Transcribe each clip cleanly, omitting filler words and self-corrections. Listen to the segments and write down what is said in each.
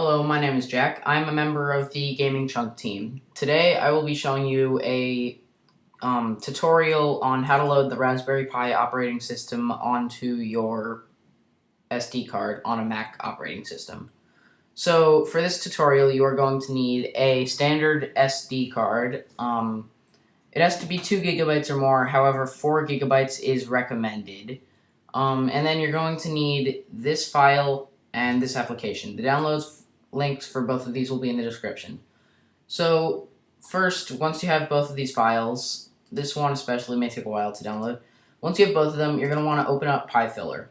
Hello, my name is Jack. I'm a member of the GamingChunk team. Today I will be showing you a tutorial on how to load the Raspberry Pi operating system onto your SD card on a Mac operating system. So for this tutorial you are going to need a standard SD card. It has to be 2 gigabytes or more, however 4 gigabytes is recommended. And then you're going to need this file and this application. The downloads links for both of these will be in the description. So first, once you have both of these files, this one especially may take a while to download. Once you have both of them, you're going to want to open up PiFiller.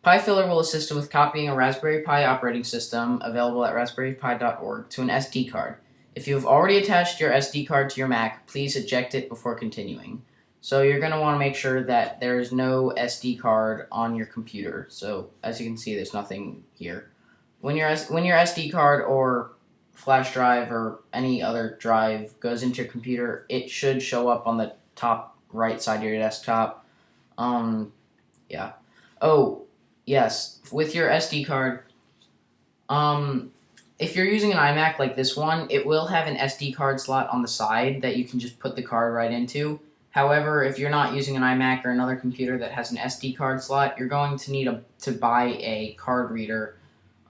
PiFiller will assist with copying a Raspberry Pi operating system available at raspberrypi.org to an SD card. If you have already attached your SD card to your Mac, please eject it before continuing. So you're going to want to make sure that there is no SD card on your computer. So as you can see, there's nothing here. When your SD card or flash drive or any other drive goes into your computer, it should show up on the top right side of your desktop. Yeah. Oh, yes. With your SD card, if you're using an iMac like this one, it will have an SD card slot on the side that you can just put the card right into. However, if you're not using an iMac or another computer that has an SD card slot, you're going to need to buy a card reader.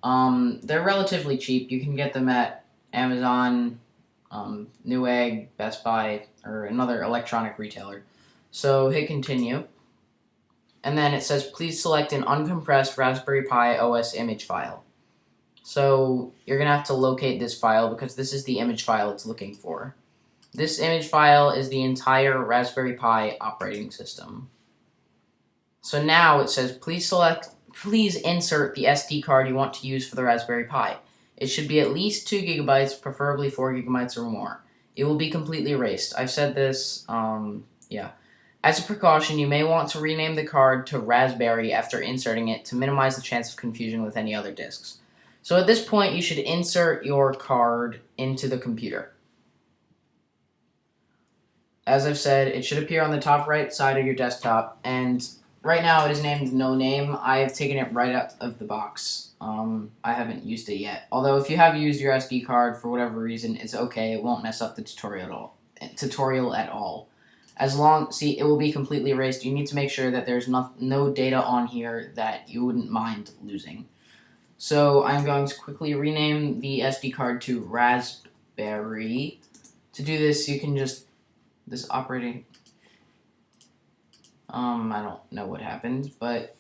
They're relatively cheap. You can get them at Amazon, Newegg, Best Buy, or another electronic retailer. So hit continue. And then it says, please select an uncompressed Raspberry Pi OS image file. So you're going to have to locate this file because this is the image file it's looking for. This image file is the entire Raspberry Pi operating system. So now it says, please insert the SD card you want to use for the Raspberry Pi. It should be at least 2 gigabytes, preferably 4 gigabytes or more. It will be completely erased. I've said this, yeah. As a precaution, you may want to rename the card to Raspberry after inserting it to minimize the chance of confusion with any other disks. So at this point, you should insert your card into the computer. As I've said, it should appear on the top right side of your desktop, and right now it is named No Name. I have taken it right out of the box. I haven't used it yet. Although if you have used your SD card for whatever reason, it's okay. It won't mess up the tutorial at all. See, it will be completely erased. You need to make sure that there's no data on here that you wouldn't mind losing. So I'm going to quickly rename the SD card to Raspberry. To do this, you can just I don't know what happened, but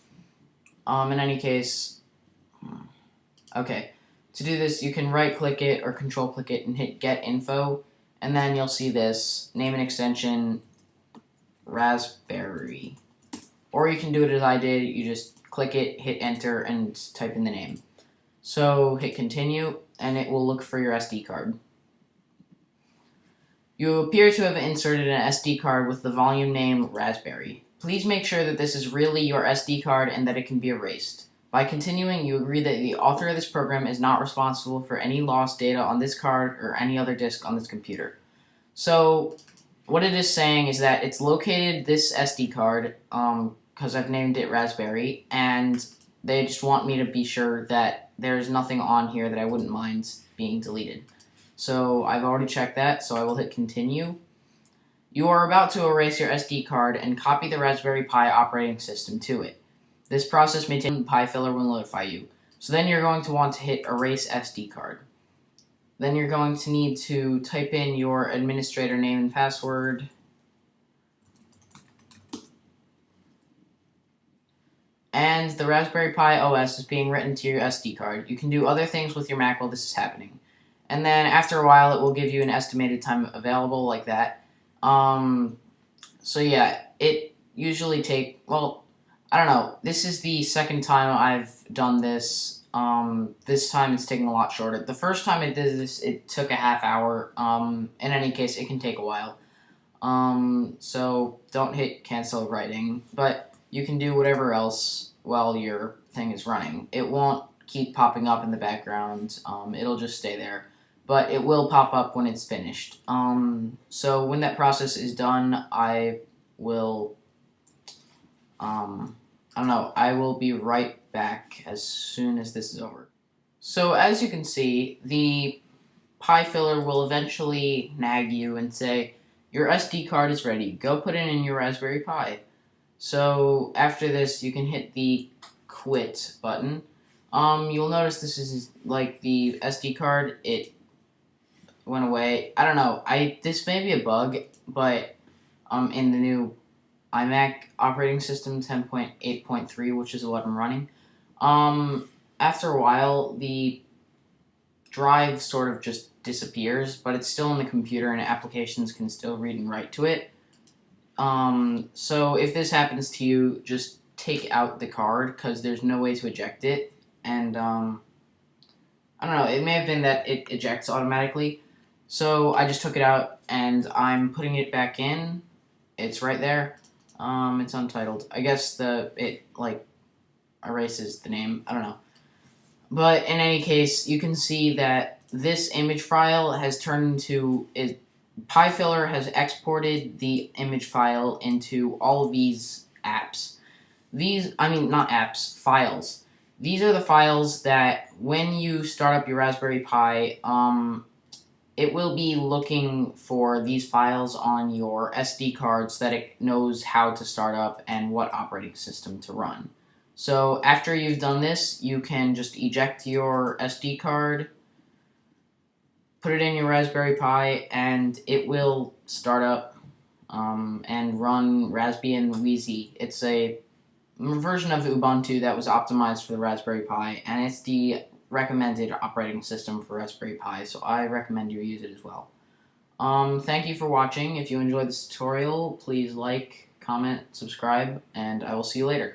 in any case, okay. To do this, you can right-click it or control-click it and hit Get Info, and then you'll see this, name and extension, Raspberry. Or you can do it as I did, you just click it, hit Enter, and type in the name. So hit Continue, and it will look for your SD card. You appear to have inserted an SD card with the volume name Raspberry. Please make sure that this is really your SD card and that it can be erased. By continuing, you agree that the author of this program is not responsible for any lost data on this card or any other disk on this computer. So, what it is saying is that it's located this SD card, because I've named it Raspberry, and they just want me to be sure that there's nothing on here that I wouldn't mind being deleted. So I've already checked that, so I will hit continue. You are about to erase your SD card and copy the Raspberry Pi operating system to it. This process may take PiFiller will notify you. So then you're going to want to hit erase SD card. Then you're going to need to type in your administrator name and password. And the Raspberry Pi OS is being written to your SD card. You can do other things with your Mac while this is happening. And then after a while, it will give you an estimated time available like that. So yeah, it usually well, I don't know. This is the second time I've done this. This time it's taking a lot shorter. The first time I did this, it took a half hour. In any case, it can take a while. So don't hit cancel writing, but you can do whatever else while your thing is running. It won't keep popping up in the background. It'll just stay there. But it will pop up when it's finished. So when that process is done, I will, I will be right back as soon as this is over. So as you can see, the Pi filler will eventually nag you and say, your SD card is ready, go put it in your Raspberry Pi. So after this, you can hit the quit button. You'll notice this is like the SD card, it went away. I don't know, this may be a bug, but in the new iMac operating system 10.8.3, which is what I'm running, after a while, the drive sort of just disappears, but it's still in the computer and applications can still read and write to it. So if this happens to you, just take out the card because there's no way to eject it. And I don't know, it may have been that it ejects automatically. So I just took it out and I'm putting it back in. It's right there. It's untitled. I guess it like erases the name. I don't know. But in any case, you can see that this image file has turned into PiFiller has exported the image file into all of these apps. Not apps, files. These are the files that when you start up your Raspberry Pi, it will be looking for these files on your SD card so that it knows how to start up and what operating system to run. So after you've done this, you can just eject your SD card, put it in your Raspberry Pi, and it will start up and run Raspbian Wheezy. It's a version of Ubuntu that was optimized for the Raspberry Pi, and it's the recommended operating system for Raspberry Pi, so I recommend you use it as well. Thank you for watching. If you enjoyed this tutorial, please like, comment, subscribe, and I will see you later.